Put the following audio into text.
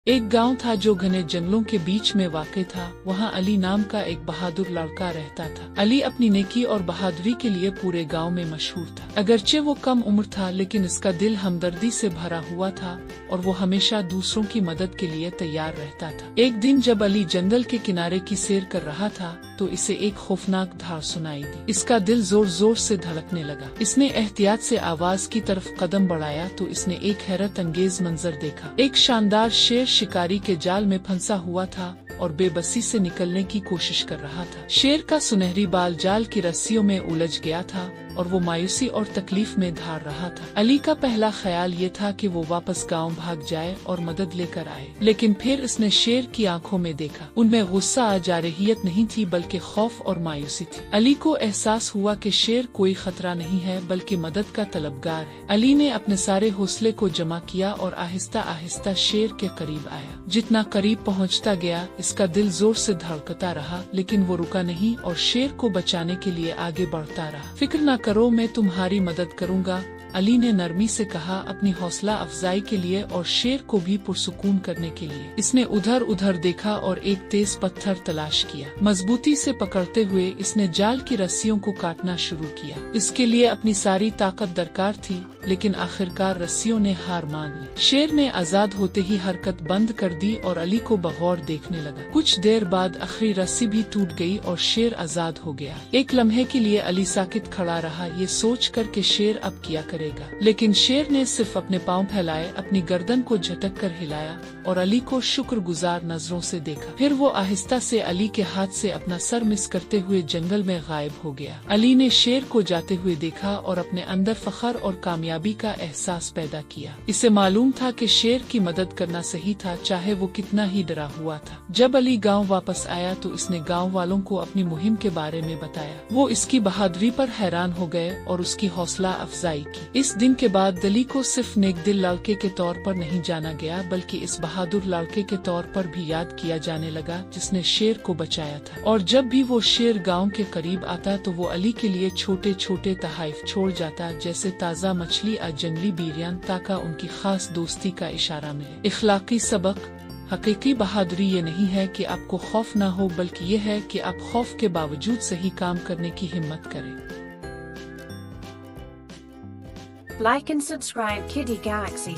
एक गांव था जो घने जंगलों के बीच में वाक़ था। वहां अली नाम का एक बहादुर लड़का रहता था। अली अपनी नेकी और बहादुरी के लिए पूरे गांव में मशहूर था। अगरचे वो कम उम्र था, लेकिन इसका दिल हमदर्दी से भरा हुआ था और वो हमेशा दूसरों की मदद के लिए तैयार रहता था। एक दिन जब अली जंगल के किनारे की सैर कर रहा था तो इसे एक खौफनाक धार सुनाई दी। इसका दिल जोर जोर से धड़कने लगा। इसने एहतियात से आवाज की तरफ कदम बढ़ाया तो इसने एक हैरत अंगेज मंजर देखा। एक शानदार शेर शिकारी के जाल में फंसा हुआ था और बेबसी से निकलने की कोशिश कर रहा था। शेर का सुनहरी बाल जाल की रस्सियों में उलझ गया था और वो मायूसी और तकलीफ में धार रहा था। अली का पहला ख्याल ये था कि वो वापस गांव भाग जाए और मदद लेकर आए, लेकिन फिर इसने शेर की आंखों में देखा। उनमें गुस्सा आ जारहियत नहीं थी बल्कि खौफ और मायूसी थी। अली को एहसास हुआ कि शेर कोई खतरा नहीं है बल्कि मदद का तलबगार है। अली ने अपने सारे हौसले को जमा किया और आहिस्ता आहिस्ता शेर के करीब आया। जितना करीब पहुंचता गया इसका दिल जोर से धड़कता रहा, लेकिन वो रुका नहीं और शेर को बचाने के लिए आगे बढ़ता रहा। फिक्र न करो, मैं तुम्हारी मदद करूंगा, अली ने नरमी से कहा, अपनी हौसला अफजाई के लिए और शेर को भी पुरसुकून करने के लिए। इसने उधर उधर देखा और एक तेज पत्थर तलाश किया। मजबूती से पकड़ते हुए इसने जाल की रस्सियों को काटना शुरू किया। इसके लिए अपनी सारी ताकत दरकार थी, लेकिन आखिरकार रस्सियों ने हार मान ली। शेर ने आजाद होते ही हरकत बंद कर दी और अली को बगौर देखने लगा। कुछ देर बाद आखिरी रस्सी भी टूट गई और शेर आजाद हो गया। एक लम्हे के लिए अली साकित खड़ा रहा, ये सोच कर के शेर अब क्या करेगा, लेकिन शेर ने सिर्फ अपने पांव फैलाए, अपनी गर्दन को झटक कर हिलाया और अली को शुक्रगुजार नजरों से देखा। फिर वो आहिस्ता से अली के हाथ से अपना सर मिस करते हुए जंगल में गायब हो गया। अली ने शेर को जाते हुए देखा और अपने अंदर फखर और कामयाबी का एहसास पैदा किया। इसे मालूम था कि शेर की मदद करना सही था, चाहे वो कितना ही डरा हुआ था। जब अली गाँव वापस आया तो इसने गाँव वालों को अपनी मुहिम के बारे में बताया। वो इसकी बहादुरी पर हैरान हो गए और उसकी हौसला अफजाई की। इस दिन के बाद अली को सिर्फ नेक दिल लड़के के तौर पर नहीं जाना गया, बल्कि इस बहादुर लड़के के तौर पर भी याद किया जाने लगा जिसने शेर को बचाया था। और जब भी वो शेर गांव के करीब आता तो वो अली के लिए छोटे छोटे तहाइफ छोड़ जाता, जैसे ताज़ा मछली या जंगली बिरयान, ताकि उनकी खास दोस्ती का इशारा मिले। इखलाकी सबक: हकीकी बहादुरी ये नहीं है कि आपको खौफ ना हो, बल्कि ये है कि आप खौफ के बावजूद सही काम करने की हिम्मत करें। Like and subscribe Kiddie Galaxy.